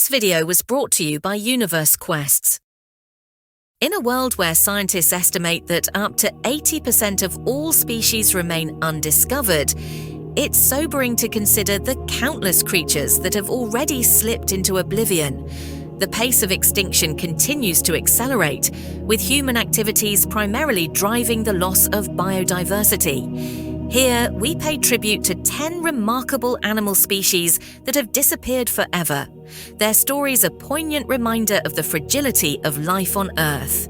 This video was brought to you by UniverseQuests. In a world where scientists estimate that up to 80% of all species remain undiscovered, it's sobering to consider the countless creatures that have already slipped into oblivion. The pace of extinction continues to accelerate, with human activities primarily driving the loss of biodiversity. Here, we pay tribute to 10 remarkable animal species that have disappeared forever. Their stories a poignant reminder of the fragility of life on Earth.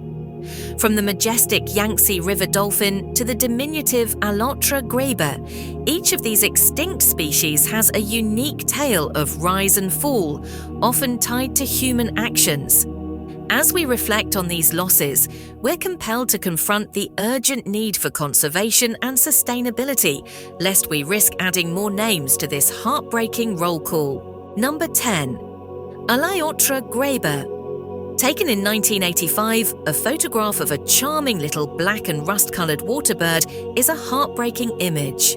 From the majestic Yangtze River dolphin to the diminutive Alaotra Grebe, each of these extinct species has a unique tale of rise and fall, often tied to human actions. As we reflect on these losses, we're compelled to confront the urgent need for conservation and sustainability, lest we risk adding more names to this heartbreaking roll call. Number 10. Alaotra Grebe. Taken in 1985, a photograph of a charming little black and rust-coloured waterbird is a heartbreaking image.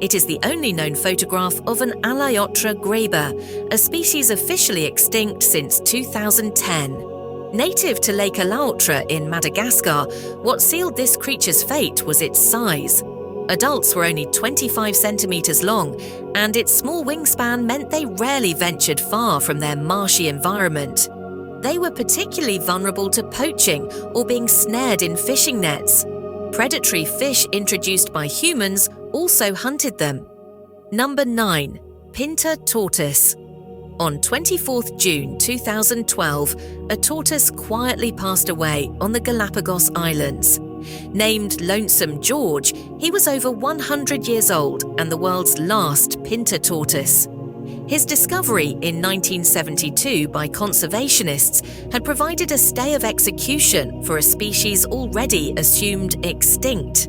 It is the only known photograph of an Alaotra Grebe, a species officially extinct since 2010. Native to Lake Alaotra in Madagascar, what sealed this creature's fate was its size. Adults were only 25 centimeters long, and its small wingspan meant they rarely ventured far from their marshy environment. They were particularly vulnerable to poaching or being snared in fishing nets. Predatory fish introduced by humans also hunted them. Number 9. Pinter Tortoise. On 24th June 2012, a tortoise quietly passed away on the Galapagos Islands. Named Lonesome George, he was over 100 years old and the world's last Pinter tortoise. His discovery in 1972 by conservationists had provided a stay of execution for a species already assumed extinct.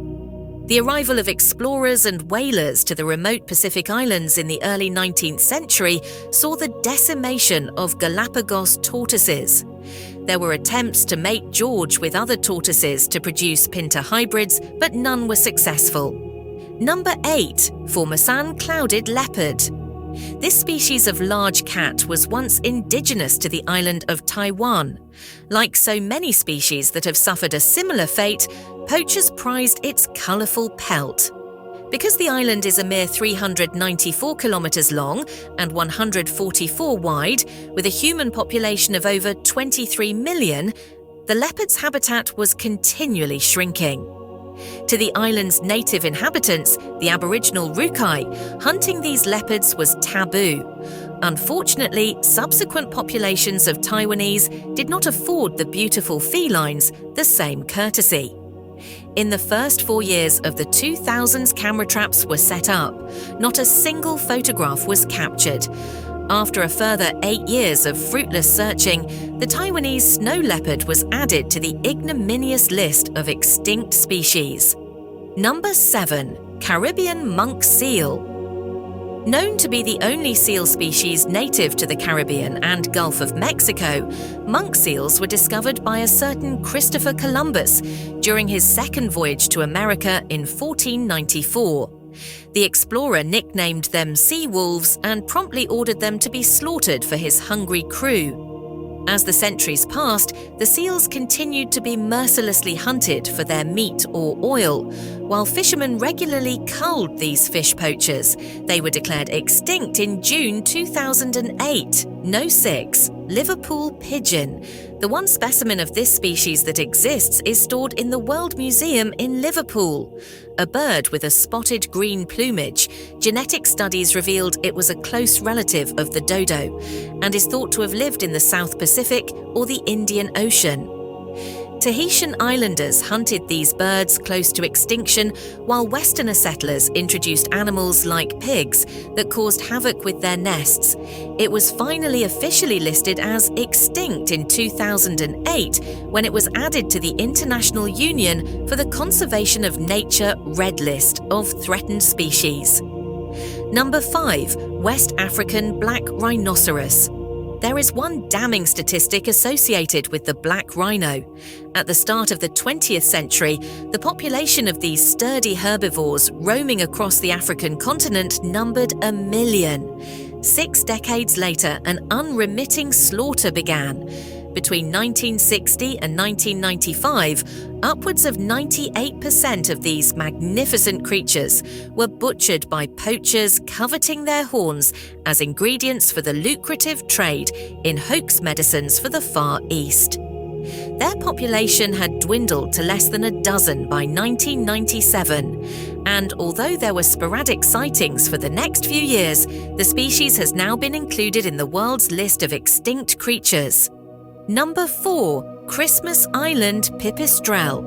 The arrival of explorers and whalers to the remote Pacific Islands in the early 19th century saw the decimation of Galapagos tortoises. There were attempts to mate George with other tortoises to produce Pinter hybrids, but none were successful. Number 8. Formosan clouded leopard. This species of large cat was once indigenous to the island of Taiwan. Like so many species that have suffered a similar fate, poachers prized its colourful pelt. Because the island is a mere 394 kilometres long and 144 wide, with a human population of over 23 million, the leopard's habitat was continually shrinking. To the island's native inhabitants, the Aboriginal Rukai, hunting these leopards was taboo. Unfortunately, subsequent populations of Taiwanese did not afford the beautiful felines the same courtesy. In the first 4 years of the 2000s camera traps were set up, not a single photograph was captured. After a further 8 years of fruitless searching, the Taiwanese snow leopard was added to the ignominious list of extinct species. Number 7. Caribbean monk seal. Known to be the only seal species native to the Caribbean and Gulf of Mexico, monk seals were discovered by a certain Christopher Columbus during his second voyage to America in 1494. The explorer nicknamed them sea wolves and promptly ordered them to be slaughtered for his hungry crew. As the centuries passed, the seals continued to be mercilessly hunted for their meat or oil. While fishermen regularly culled these fish poachers, they were declared extinct in June 2008. No. 6. Liverpool Pigeon. The one specimen of this species that exists is stored in the World Museum in Liverpool. A bird with a spotted green plumage, genetic studies revealed it was a close relative of the dodo and is thought to have lived in the South Pacific or the Indian Ocean. Tahitian islanders hunted these birds close to extinction, while Westerner settlers introduced animals like pigs that caused havoc with their nests. It was finally officially listed as extinct in 2008 when it was added to the International Union for the Conservation of Nature Red List of Threatened Species. Number 5. West African black rhinoceros. There is one damning statistic associated with the black rhino. At the start of the 20th century, the population of these sturdy herbivores roaming across the African continent numbered 1 million. 6 decades later, an unremitting slaughter began. Between 1960 and 1995, upwards of 98% of these magnificent creatures were butchered by poachers coveting their horns as ingredients for the lucrative trade in hoax medicines for the Far East. Their population had dwindled to less than a dozen by 1997, and although there were sporadic sightings for the next few years, the species has now been included in the world's list of extinct creatures. Number 4. Christmas Island Pipistrelle.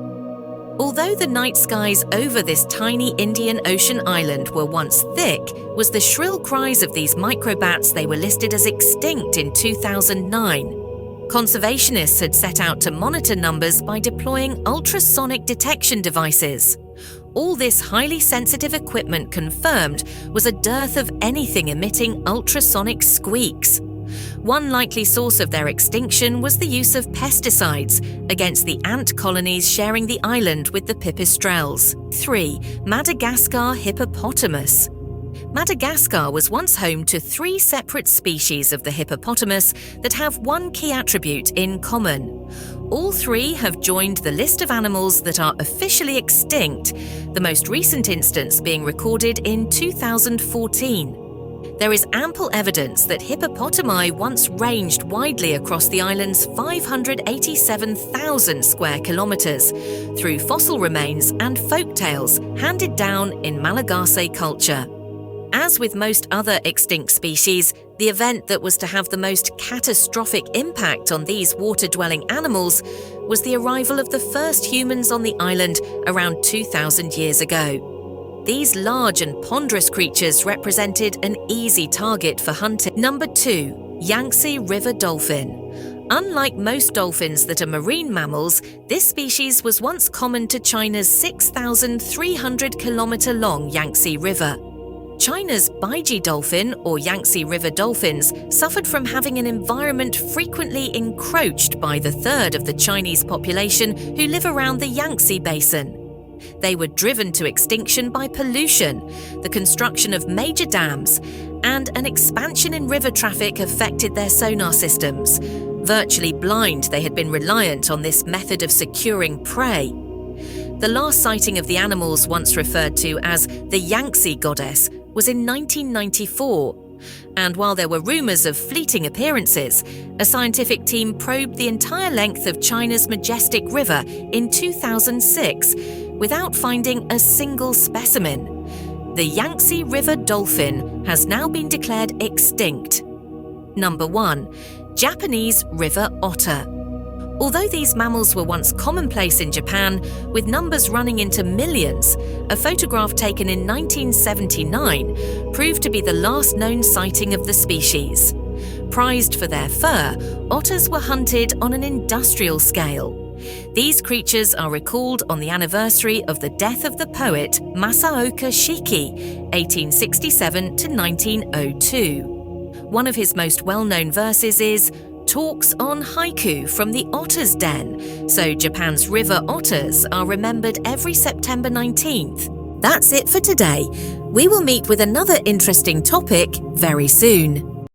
Although the night skies over this tiny Indian Ocean island were once thick, was the shrill cries of these microbats they were listed as extinct in 2009. Conservationists had set out to monitor numbers by deploying ultrasonic detection devices. All this highly sensitive equipment confirmed was a dearth of anything emitting ultrasonic squeaks. One likely source of their extinction was the use of pesticides against the ant colonies sharing the island with the pipistrelles. 3. Madagascar Hippopotamus. Madagascar was once home to 3 separate species of the hippopotamus that have one key attribute in common. All 3 have joined the list of animals that are officially extinct, the most recent instance being recorded in 2014. There is ample evidence that hippopotami once ranged widely across the island's 587,000 square kilometres through fossil remains and folk tales handed down in Malagasy culture. As with most other extinct species, the event that was to have the most catastrophic impact on these water-dwelling animals was the arrival of the first humans on the island around 2,000 years ago. These large and ponderous creatures represented an easy target for hunting. Number 2. Yangtze River Dolphin. Unlike most dolphins that are marine mammals, this species was once common to China's 6,300-kilometre-long Yangtze River. China's Baiji dolphin, or Yangtze River dolphins, suffered from having an environment frequently encroached by the third of the Chinese population who live around the Yangtze basin. They were driven to extinction by pollution, the construction of major dams, and an expansion in river traffic affected their sonar systems. Virtually blind, they had been reliant on this method of securing prey. The last sighting of the animals, once referred to as the Yangtze goddess, was in 1994. And while there were rumours of fleeting appearances, a scientific team probed the entire length of China's majestic river in 2006 without finding a single specimen. The Yangtze River dolphin has now been declared extinct. Number 1. Japanese river otter. Although these mammals were once commonplace in Japan, with numbers running into millions, a photograph taken in 1979 proved to be the last known sighting of the species. Prized for their fur, otters were hunted on an industrial scale. These creatures are recalled on the anniversary of the death of the poet Masaoka Shiki, 1867 to 1902. One of his most well-known verses is "Talks on haiku from the Otter's Den," so Japan's river otters are remembered every September 19th. That's it for today. We will meet with another interesting topic very soon.